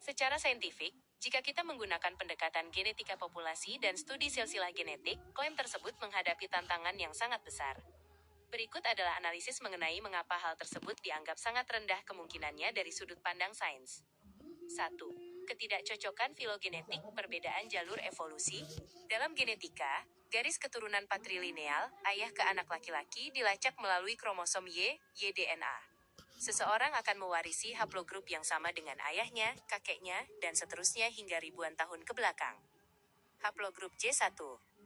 Secara saintifik, jika kita menggunakan pendekatan genetika populasi dan studi silsilah genetik, klaim tersebut menghadapi tantangan yang sangat besar. Berikut adalah analisis mengenai mengapa hal tersebut dianggap sangat rendah kemungkinannya dari sudut pandang sains. 1. Ketidakcocokan filogenetik, perbedaan jalur evolusi. Dalam genetika, garis keturunan patrilineal, ayah ke anak laki-laki dilacak melalui kromosom Y, YDNA. Seseorang akan mewarisi haplogrup yang sama dengan ayahnya, kakeknya, dan seterusnya hingga ribuan tahun ke belakang. Haplogrup J1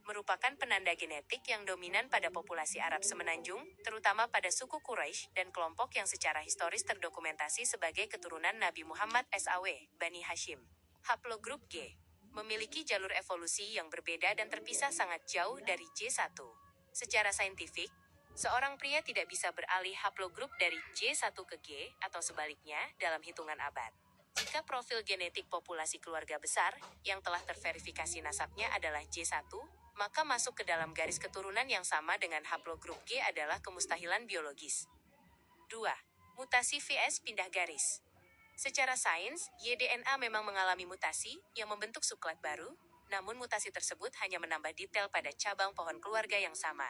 merupakan penanda genetik yang dominan pada populasi Arab Semenanjung, terutama pada suku Quraisy dan kelompok yang secara historis terdokumentasi sebagai keturunan Nabi Muhammad SAW, Bani Hashim. Haplogrup G memiliki jalur evolusi yang berbeda dan terpisah sangat jauh dari J1. Secara saintifik, seorang pria tidak bisa beralih haplogrup dari J1 ke G atau sebaliknya dalam hitungan abad. Jika profil genetik populasi keluarga besar, yang telah terverifikasi nasabnya adalah J1, maka masuk ke dalam garis keturunan yang sama dengan haplogrup G adalah kemustahilan biologis. 2. Mutasi vs pindah garis. Secara sains, YDNA memang mengalami mutasi yang membentuk subklat baru, namun mutasi tersebut hanya menambah detail pada cabang pohon keluarga yang sama.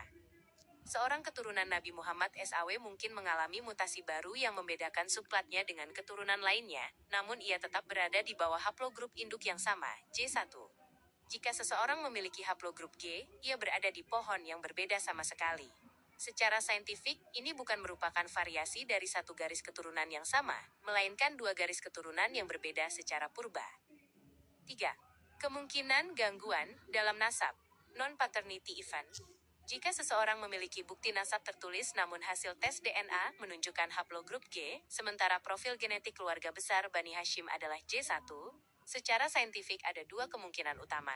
Seorang keturunan Nabi Muhammad SAW mungkin mengalami mutasi baru yang membedakan subklatnya dengan keturunan lainnya, namun ia tetap berada di bawah haplogrup induk yang sama, J1. Jika seseorang memiliki haplogrup G, ia berada di pohon yang berbeda sama sekali. Secara saintifik, ini bukan merupakan variasi dari satu garis keturunan yang sama, melainkan dua garis keturunan yang berbeda secara purba. 3. Kemungkinan gangguan dalam nasab, non-paternity event. Jika seseorang memiliki bukti nasab tertulis namun hasil tes DNA menunjukkan haplogrup G, sementara profil genetik keluarga besar Bani Hashim adalah J1, secara saintifik ada dua kemungkinan utama.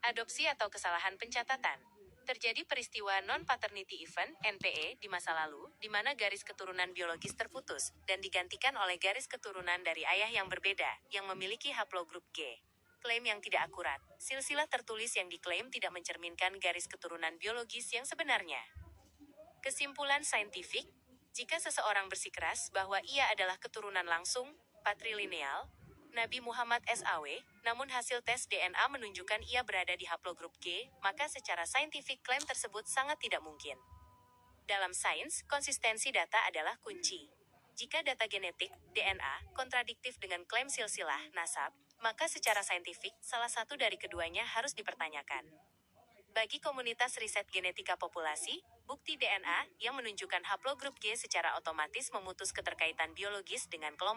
Adopsi atau kesalahan pencatatan. Terjadi peristiwa non-paternity event (NPE) di masa lalu, di mana garis keturunan biologis terputus dan digantikan oleh garis keturunan dari ayah yang berbeda, yang memiliki haplogrup G. Klaim yang tidak akurat. Silsilah tertulis yang diklaim tidak mencerminkan garis keturunan biologis yang sebenarnya. Kesimpulan saintifik, jika seseorang bersikeras bahwa ia adalah keturunan langsung, patrilineal, Nabi Muhammad SAW, namun hasil tes DNA menunjukkan ia berada di haplogrup G, maka secara saintifik klaim tersebut sangat tidak mungkin. Dalam sains, konsistensi data adalah kunci. Jika data genetik, DNA, kontradiktif dengan klaim silsilah, nasab, maka secara saintifik, salah satu dari keduanya harus dipertanyakan. Bagi komunitas riset genetika populasi, bukti DNA yang menunjukkan haplogrup G secara otomatis memutus keterkaitan biologis dengan kelompok